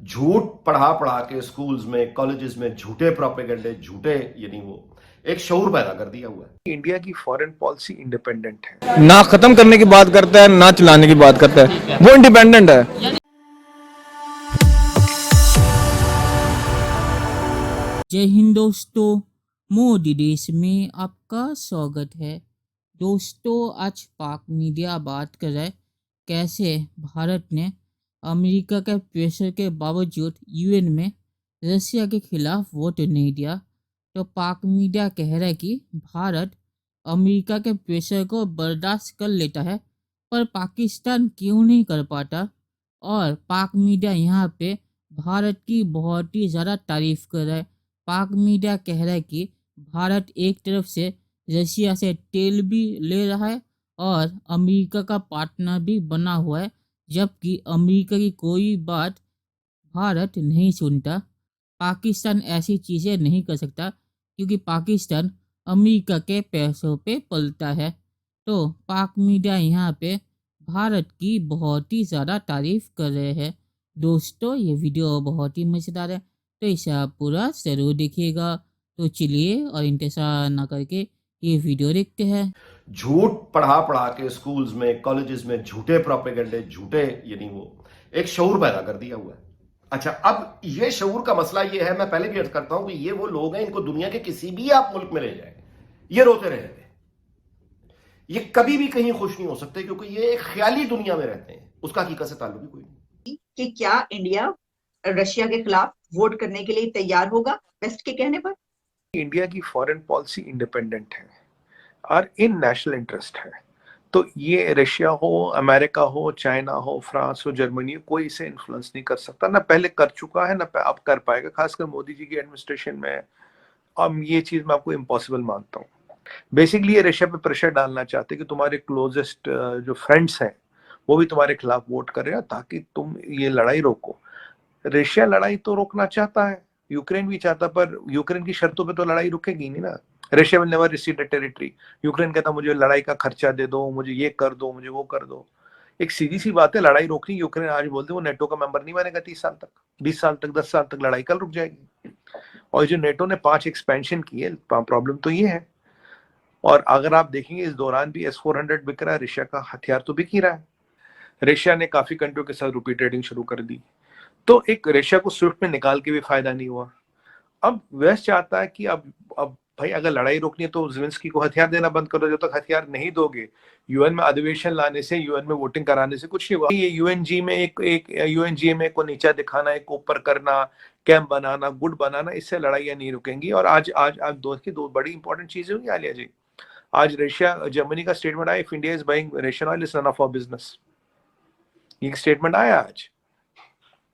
झूठ पढ़ा पढ़ा के स्कूल्स में कॉलेजेस में झूठे प्रोपेगेंडे झूठे यानी वो एक शऊर पैदा कर दिया हुआ है। इंडिया की फॉरेन पॉलिसी इंडिपेंडेंट है, ना खत्म करने की बात करता है ना चलाने की बात करता है, वो इंडिपेंडेंट है। जय हिंद दोस्तों, मोदी देश में आपका स्वागत है। दोस्तों, आज पाक मीडिया बात कर रहा है कैसे भारत ने अमेरिका के प्रेशर के बावजूद यूएन में रशिया के खिलाफ वोट नहीं दिया। तो पाक मीडिया कह रहा है कि भारत अमेरिका के प्रेशर को बर्दाश्त कर लेता है पर पाकिस्तान क्यों नहीं कर पाता। और पाक मीडिया यहाँ पे भारत की बहुत ही ज़्यादा तारीफ कर रहा है। पाक मीडिया कह रहा है कि भारत एक तरफ से रशिया से तेल भी ले रहा है और अमेरिका का पार्टनर भी बना हुआ है, जबकि अमेरिका की कोई बात भारत नहीं सुनता। पाकिस्तान ऐसी चीज़ें नहीं कर सकता क्योंकि पाकिस्तान अमेरिका के पैसों पे पलता है। तो पाक मीडिया यहाँ पे भारत की बहुत ही ज़्यादा तारीफ कर रहे हैं। दोस्तों, ये वीडियो बहुत ही मज़ेदार है तो इसे आप पूरा ज़रूर देखिएगा। तो चलिए और इंतजार ना करके ये वीडियो देखते हैं। झूठ पढ़ा पढ़ा के स्कूल्स में कॉलेजेस में झूठे प्रोपेगेंडे झूठे यानी वो एक शऊर पैदा कर दिया हुआ है। अच्छा, अब ये शऊर का मसला ये है, मैं पहले भी अर्ज करता हूं कि ये वो लोग हैं, इनको दुनिया के किसी भी आप मुल्क में ले जाए ये रोते रहेंगे, ये कभी भी कहीं खुश नहीं हो सकते क्योंकि ये एक ख्याली दुनिया में रहते हैं, उसका हकीकत से ताल्लुक ही कोई नहीं। कि क्या इंडिया रशिया के खिलाफ वोट करने के लिए तैयार होगा वेस्ट के कहने पर? इंडिया की फॉरेन पॉलिसी इंडिपेंडेंट है और इन नेशनल इंटरेस्ट है। तो ये रशिया हो, अमेरिका हो, चाइना हो, फ्रांस हो, जर्मनी हो, कोई इसे इन्फ्लुएंस नहीं कर सकता, ना पहले कर चुका है ना अब कर पाएगा, खासकर मोदी जी की एडमिनिस्ट्रेशन में। अब ये चीज मैं आपको इम्पॉसिबल मानता हूँ। बेसिकली ये रशिया पे प्रेशर डालना चाहते कि तुम्हारे क्लोजेस्ट जो फ्रेंड्स हैं वो भी तुम्हारे खिलाफ वोट कर रहे हैं ताकि तुम ये लड़ाई रोको। रशिया लड़ाई तो रोकना चाहता है, यूक्रेन भी चाहता, पर यूक्रेन की शर्तों पे तो लड़ाई रुकेगी नहीं ना। Russia will never receive the territory. Ukraine कहता मुझे लड़ाई का खर्चा दे दो, मुझे ये कर दो, मुझे वो कर दो। एक सीधी सी बात है, लड़ाई रोकनी। यूक्रेन आज बोलते वो नेटो का मेंबर नहीं बनेगा 30 साल तक, 20 साल तक, 10 साल तक, लड़ाई कल रुक जाएगी। और जो नेटो ने 5 एक्सपेंशन की है, प्रॉब्लम तो ये है। और अगर आप देखेंगे इस दौरान भी S-400 बिक रहा है, रशिया का हथियार तो बिक ही रहा है। रशिया ने काफी कंट्रियों के साथ रुपी ट्रेडिंग शुरू कर दी, तो एक रशिया को स्विफ्ट में निकाल के भी फायदा नहीं हुआ। अब वेस्ट चाहता है कि अब भाई अगर लड़ाई रोकनी है तो ज़ेलेंस्की को हथियार देना बंद करो। जब तक हथियार नहीं दोगे, यूएन में अधिवेशन लाने से, यूएन में वोटिंग कराने से कुछ नहीं होगा। ये यूएनजी में एक यूएनजीए को नीचा दिखाना, एक ऊपर करना, कैंप बनाना, गुट बनाना, इससे लड़ाइयां नहीं रुकेंगी। और आज दो बड़ी इंपॉर्टेंट चीजें हुई आलिया जी। आज रशिया जर्मनी का स्टेटमेंट आया, if India is buying Russian oil is none of our business. ये स्टेटमेंट आया आज।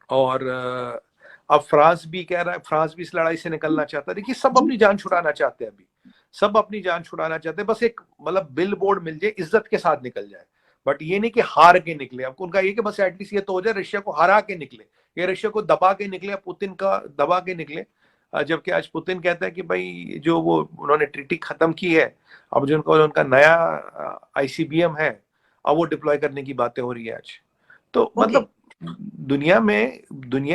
और अब फ्रांस भी कह रहा है, फ्रांस भी इस लड़ाई से निकलना चाहता है। देखिए, सब अपनी जान छुड़ाना चाहते हैं, अभी सब अपनी जान छुड़ाना चाहते हैं। बस एक मतलब बिल बोर्ड मिल जाए, इज्जत के साथ निकल जाए, बट ये नहीं कि हार के निकले। अब उनका ये कि बस एटलीस्ट ये तो हो जाए रशिया को हरा के निकले, ये रशिया को दबा के निकले, पुतिन का दबा के निकले। जबकि आज पुतिन कहता है कि भाई जो वो उन्होंने ट्रीटी खत्म की है, अब जो उनका नया ICBM है, अब वो डिप्लॉय करने की बातें हो रही है आज। तो मतलब दुनिया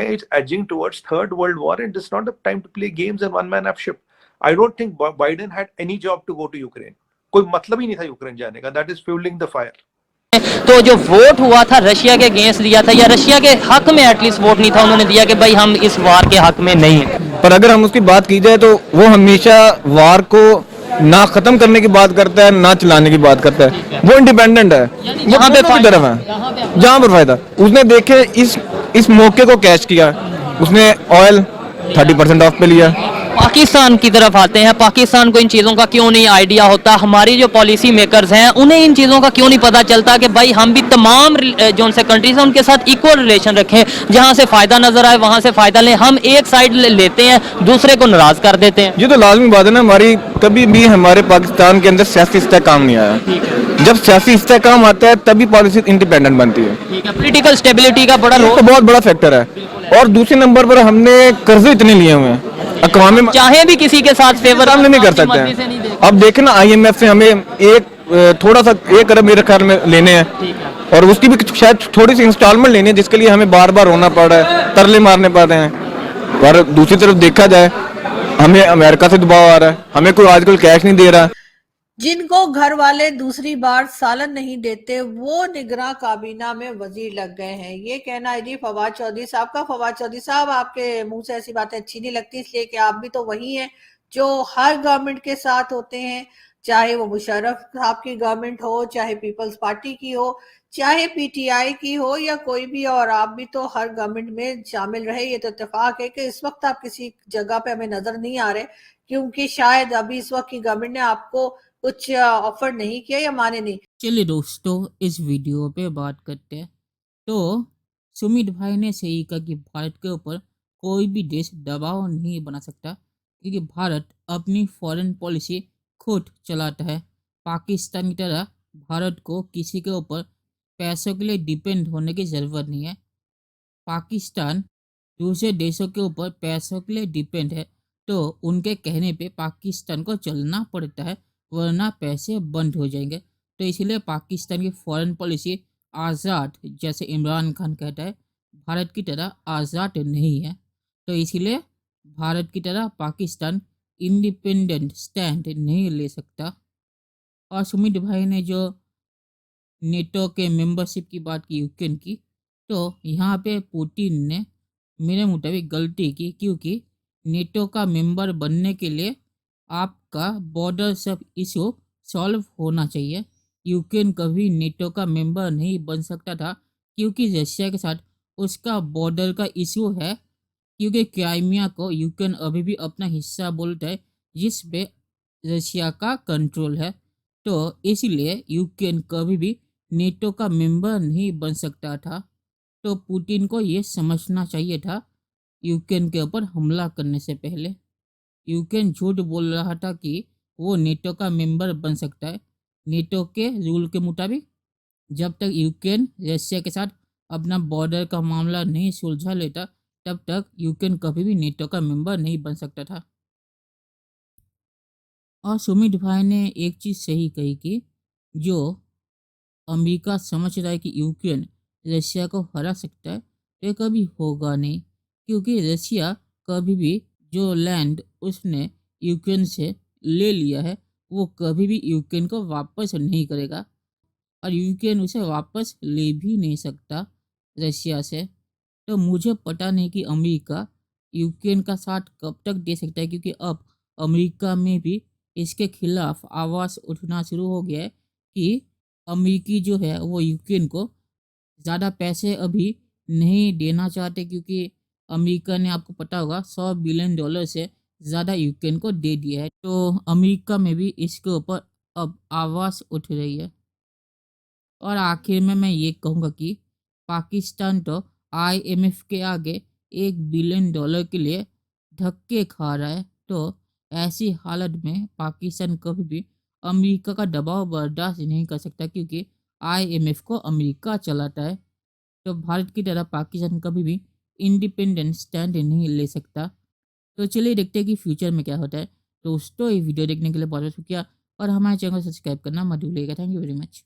is edging towards third world war and it's not the time to play games and one man up ship. I don't think Biden had any job to go to Ukraine. कोई मतलब ही नहीं था यूक्रेन जाने का। That is fueling the fire. तो जो vote हुआ था रशिया के अगेंस्ट दिया था या रशिया के हक में एटलीस्ट वोट नहीं था, उन्होंने दिया कि भाई हम इस वार के हक में नहीं है। पर अगर हम उसकी बात की जाए तो वो हमेशा वार को ना खत्म करने की बात करता है ना चलाने की बात करता है, वो इंडिपेंडेंट है। जहाँ पे की तरफ है, जहाँ पर फायदा उसने देखे इस मौके को कैच किया, उसने ऑयल 30% ऑफ पे लिया। पाकिस्तान की तरफ आते हैं, पाकिस्तान को इन चीज़ों का क्यों नहीं आइडिया होता? हमारी जो पॉलिसी मेकर्स हैं उन्हें इन चीज़ों का क्यों नहीं पता चलता कि भाई हम भी तमाम जो उनसे कंट्रीज हैं उनके साथ इक्वल रिलेशन रखें, जहां से फ़ायदा नजर आए वहां से फ़ायदा लें। हम एक साइड लेते हैं, दूसरे को नाराज़ कर देते हैं। ये तो लाजमी बात है ना, हमारी कभी भी हमारे पाकिस्तान के अंदर सियासी इस्तेहकाम नहीं आया। जब सियासी इस्तेहकाम आता है तभी पॉलिसी इंडिपेंडेंट बनती है। पॉलिटिकल स्टेबिलिटी का बड़ा तो बहुत बड़ा फैक्टर है। और दूसरे नंबर पर हमने कर्जे इतने लिए हुए हैं, अक़वाम में चाहे भी किसी के साथ फेवर सामने नहीं कर सकते हैं। अब देखें ना, IMF से हमें थोड़ा सा 1 अरब मेरे ख्याल में लेने हैं, और उसकी भी शायद थोड़ी सी इंस्टॉलमेंट लेनी है, जिसके लिए हमें बार बार रोना पड़ रहा है, तरले मारने पड़ रहे हैं। पर दूसरी तरफ देखा जाए, हमें अमेरिका से दबाव आ रहा है, हमें कोई आजकल कैश नहीं दे रहा। जिनको घर वाले दूसरी बार सालन नहीं देते वो निगरां काबीना में वजीर लग गए हैं। ये कहना है जी फवाद चौधरी साहब का। फवाद चौधरी साहब, आपके मुंह से ऐसी बातें अच्छी नहीं लगती, इसलिए कि आप भी तो वही हैं जो हर गवर्नमेंट के साथ होते हैं, चाहे वो मुशर्रफ साहब की गवर्नमेंट हो, चाहे पीपल्स पार्टी की हो, चाहे पीटीआई की हो या कोई भी और। आप भी तो हर गवर्नमेंट में शामिल रहे। ये तो इत्तेफाक है कि इस वक्त आप किसी जगह पे हमें नजर नहीं आ रहे, क्योंकि शायद अभी इस वक्त की गवर्नमेंट ने आपको कुछ ऑफर नहीं किया या माने नहीं। चलिए दोस्तों, इस वीडियो पे बात करते हैं। तो सुमित भाई ने सही कहा कि भारत के ऊपर कोई भी देश दबाव नहीं बना सकता, क्योंकि भारत अपनी फॉरेन पॉलिसी खुद चलाता है। पाकिस्तान की तरह भारत को किसी के ऊपर पैसों के लिए डिपेंड होने की ज़रूरत नहीं है। पाकिस्तान दूसरे देशों के ऊपर पैसों के लिए डिपेंड है, तो उनके कहने पे पाकिस्तान को चलना पड़ता है, वरना पैसे बंद हो जाएंगे। तो इसलिए पाकिस्तान की फॉरेन पॉलिसी आज़ाद, जैसे इमरान खान कहता है, भारत की तरह आज़ाद नहीं है। तो इसलिए भारत की तरह पाकिस्तान इंडिपेंडेंट स्टैंड नहीं ले सकता। और सुमित भाई ने जो नेटो के मेंबरशिप की बात की यूक्रेन की, तो यहाँ पे पुतिन ने मेरे मुताबिक गलती की, क्योंकि नेटो का मेंबर बनने के लिए आपका बॉर्डर सब इशू सॉल्व होना चाहिए। यूक्रेन कभी नेटो का मेंबर नहीं बन सकता था, क्योंकि रशिया के साथ उसका बॉर्डर का इशू है, क्योंकि क्राइमिया को यूक्रेन अभी भी अपना हिस्सा बोलता है, जिस पे रशिया का कंट्रोल है। तो इसलिए यूक्रेन कभी भी नेटो का मेंबर नहीं बन सकता था। तो पुतिन को ये समझना चाहिए था यूक्रेन के ऊपर हमला करने से पहले। यूक्रेन झूठ बोल रहा था कि वो नेटो का मेंबर बन सकता है। नेटो के रूल के मुताबिक जब तक यूक्रेन रशिया के साथ अपना बॉर्डर का मामला नहीं सुलझा लेता, तब तक यूक्रेन कभी भी नेटो का मेंबर नहीं बन सकता था। और सुमित भाई ने एक चीज़ सही कही कि जो अमेरिका समझ रहा है कि यूक्रेन रशिया को हरा सकता है, तो ये कभी होगा नहीं, क्योंकि रशिया कभी भी जो लैंड उसने यूक्रेन से ले लिया है, वो कभी भी यूक्रेन को वापस नहीं करेगा, और यूक्रेन उसे वापस ले भी नहीं सकता रशिया से। तो मुझे पता नहीं कि अमेरिका यूक्रेन का साथ कब तक दे सकता है, क्योंकि अब अमेरिका में भी इसके खिलाफ आवाज़ उठना शुरू हो गया है कि अमेरिकी जो है वो यूक्रेन को ज़्यादा पैसे अभी नहीं देना चाहते, क्योंकि अमेरिका ने, आपको पता होगा, $100 बिलियन से ज़्यादा यूक्रेन को दे दिया है। तो अमेरिका में भी इसके ऊपर अब आवाज़ उठ रही है। और आखिर में मैं ये कहूँगा कि पाकिस्तान तो IMF के आगे $1 बिलियन के लिए धक्के खा रहा है। तो ऐसी हालत में पाकिस्तान कभी भी अमेरिका का दबाव बर्दाश्त नहीं कर सकता, क्योंकि IMF को अमेरिका चलाता है। तो भारत की तरह पाकिस्तान कभी भी इंडिपेंडेंट स्टैंड नहीं ले सकता। तो चलिए देखते हैं कि फ्यूचर में क्या होता है। दोस्तों, ये वीडियो देखने के लिए बहुत बहुत शुक्रिया, और हमारे चैनल को सब्सक्राइब करना मत भूलिएगा। Thank you very much.